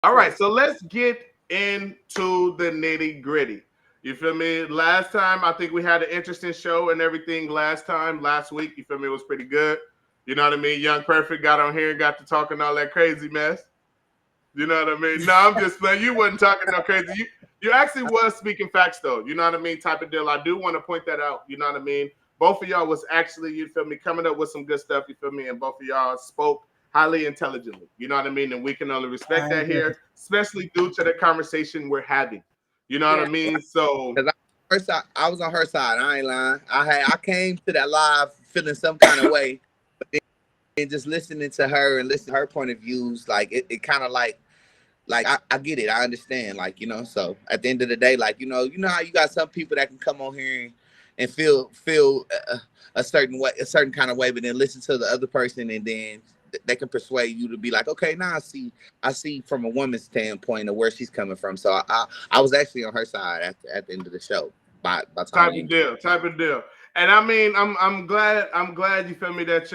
All right, so let's get into the nitty gritty. You feel me? Last time, I think we had an interesting show and everything. Last week, you feel me? It was pretty good. You know what I mean? Young Perfect got on here and got to talking all that crazy mess. You know what I mean? No, I'm just playing. You wasn't talking no crazy. You actually was speaking facts though. You know what I mean? Type of deal. I do want to point that out. You know what I mean? Both of y'all was actually, you feel me, coming up with some good stuff. You feel me? And both of y'all spoke highly intelligently. You know what I mean? And we can only respect that here, especially due to the conversation we're having. You know what I mean? So I was on her side. I ain't lying. I came to that live feeling some kind of way, but then just listening to her and listening to her point of views, like it kind of like I get it. I understand. Like, so at the end of the day, like, you know how you got some people that can come on here and feel a certain way, a certain kind of way, but then listen to the other person and then they can persuade you to be like, okay, now I see from a woman's standpoint of where she's coming from. So I was actually on her side at the end of the show by type time of you. deal, type of deal. And I mean, I'm glad you feel me that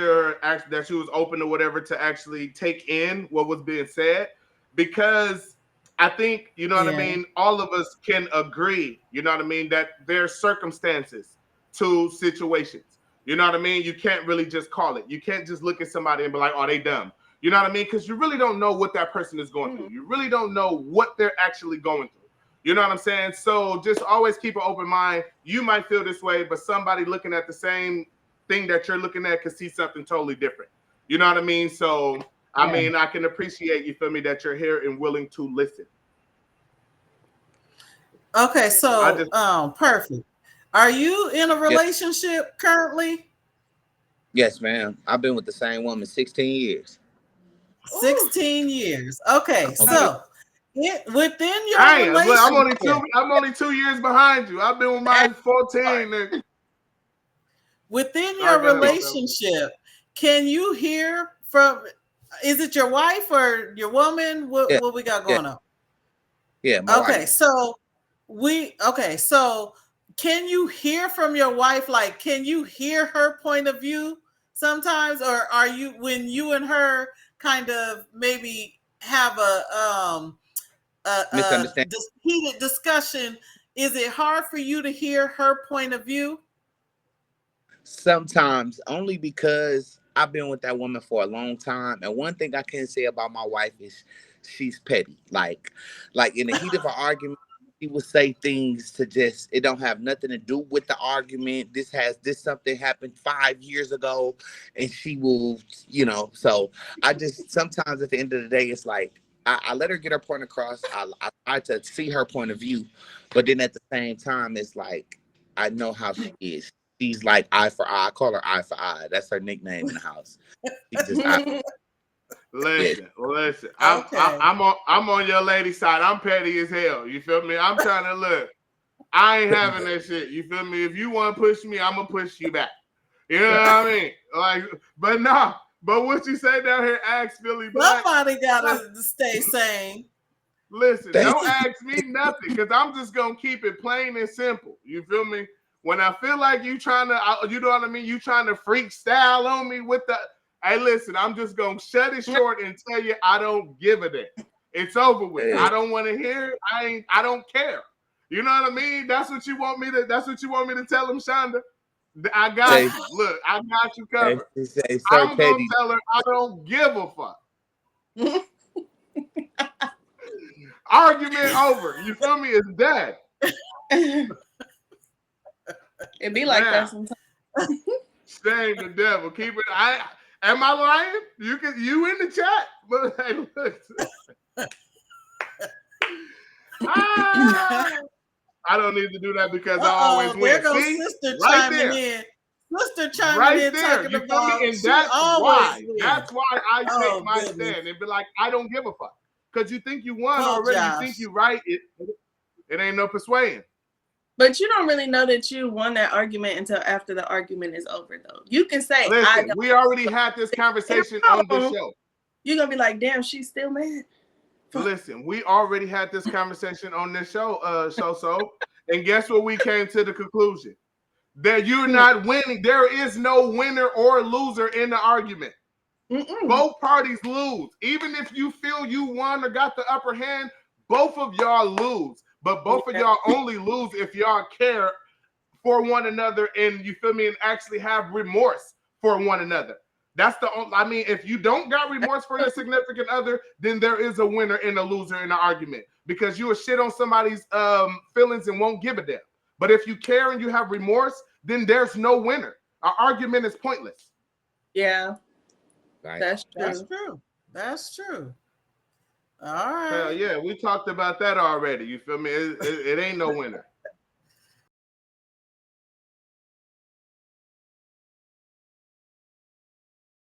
that you was open to whatever to actually take in what was being said, because I think you know what I mean. All of us can agree, you know what I mean, that there's circumstances to situations. You know what I mean. You can't really just call it. You can't just look at somebody and be like, "Oh, they dumb." You know what I mean? Because you really don't know what that person is going through. You really don't know what they're actually going through. You know what I'm saying? So just always keep an open mind. You might feel this way, but somebody looking at the same thing that you're looking at could see something totally different. You know what I mean? So, I mean, I can appreciate, you feel me, that you're here and willing to listen. Okay, so perfect. Are you in a relationship currently? Yes, ma'am. I've been with the same woman 16 years. 16 years. Okay, so within your I'm relationship, only 2 years behind you. I've been with mine 14. Within your relationship, can you hear from? Is it your wife or your woman? What we got going on? Yeah. Okay, so can you hear from your wife? Like, can you hear her point of view sometimes, or are you when you and her kind of maybe have a misunderstanding, heated discussion? Is it hard for you to hear her point of view? sometimes only because I've been with that woman for a long time. And one thing I can say about my wife is she's petty. Like in the heat of an argument, she will say things to just it don't have nothing to do with the argument. This something happened 5 years ago, and she will, So I just sometimes at the end of the day, it's like I let her get her point across. I try to see her point of view, but then at the same time, it's like I know how she is. She's like eye for eye. I call her eye for eye. That's her nickname in the house. She just Listen. I'm on your lady side. I'm petty as hell. You feel me? I'm trying to look. I ain't having that shit. You feel me? If you want to push me, I'm gonna push you back. You know what I mean? Like, but nah. But what you say down here, ask Philly Black. Somebody gotta stay sane. Listen, don't ask me nothing, because I'm just gonna keep it plain and simple. You feel me? When I feel like you trying to, you know what I mean? You trying to freak style on me with the, hey, listen, I'm just gonna shut it short and tell you I don't give a damn. It's over with. I don't want to hear it. I don't care. You know what I mean? That's what you want me to tell him, Shonda. I got you. Look, I got you covered. I'm gonna tell her I don't give a fuck. Argument over. You feel me? It's dead. It be like that sometimes. Shame the devil. Keep it. Am I lying? You in the chat. But hey, look. I don't need to do that because I always win. There goes See? sister Right chiming there. in. Sister chiming Right in there. talking You feel about me? And that's why. wins. That's why I take my stand and be like, I don't give a fuck. Because you think you won already. You think you right. It ain't no persuading. But you don't really know that you won that argument until after the argument is over, though. You can say, listen, we already had this conversation on this show. You're going to be like, damn, she's still mad. Listen, we already had this conversation on this show, so. And guess what? We came to the conclusion that you're not winning. There is no winner or loser in the argument. Both parties lose. Even if you feel you won or got the upper hand, both of y'all lose. But both of y'all only lose if y'all care for one another and, you feel me, and actually have remorse for one another. That's the only, I mean, if you don't got remorse for your significant other, then there is a winner and a loser in the argument, because you will shit on somebody's feelings and won't give a damn. But if you care and you have remorse, then there's no winner. Our argument is pointless. Yeah. Right. That's true. That's true. That's true. All right. Hell yeah, we talked about that already. You feel me? It ain't no winner.